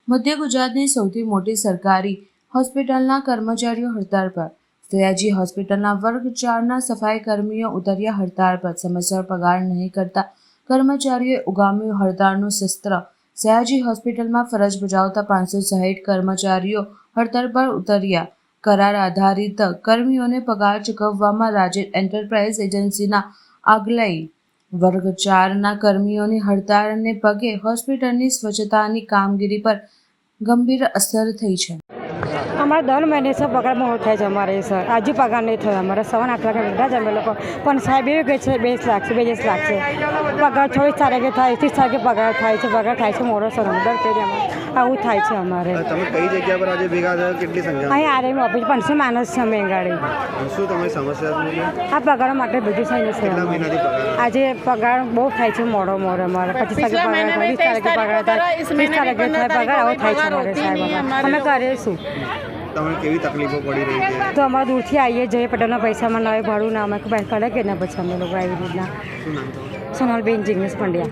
મધ્ય ગુજરાતની સૌથી મોટી સરકારી હોસ્પિટલના કર્મચારીઓ હડતાળ પર। સયાજી હોસ્પિટલના વર્ગ 4ના સફાઈ કર્મીઓ ઉતર્યા હડતાળ પર। સમયસર પગાર નહીં કરતા કર્મચારીઓએ ઉગામ્યું હડતાળનું શસ્ત્ર। સયાજી હોસ્પિટલમાં ફરજ બજાવતા 560 કર્મચારીઓ હડતાળ પર ઉતર્યા। કરાર આધારિત કર્મીઓને પગાર ચૂકવવામાં રાજેશ એન્ટરપ્રાઇઝ એજન્સીના આગલાઈ। વર્ગ 4ના કર્મીઓની હડતાળને પગલે હોસ્પિટલની સ્વચ્છતાની કામગીરી પર ગંભીર અસર થઈ છે। हमारा दर महीने से पगार बहुत है हमारे सर आज ही पगार नहीं था हमारा 7-8 लाख मिलता है हम लोग को साहब भी गए 20 लाख से 22 लाख से पगार 24 तारीखे था 31 तारीखे पगार થાય છે મોડો સર દર પેઢીમાં આવું થાય છે અમારે। તમે કઈ જગ્યા પર આજે ભેગા થયા કેટલી સંખ્યા અહીં આરએમ ઓફિસ 500 માણસ છે અમે ગાડી શું તમારી સમસ્યા છે આ પગાર માટે બધું થાય છે કેટલા મહિનાથી પગાર આજે પગાર બહુ થાય છે મોડો અમારે 25 તારીખે પગાર થાય 20 તારીખે પગાર થાય 30 તારીખે થાય પગાર આવો થાય છે અમારે સાહેબ અમે કરીશું। તમને કેવી તકલીફો પડી રહી છે? તો અમારે દૂરથી આવીએ જઈએ પટેલના પૈસામાં ના હોય ભાડું ના અમે બહાર કાઢે કે ના પછી અમે લોકો આવી રીતના। શું નામ તમારું? સોનલબેન જિગ્નેશ પંડ્યા।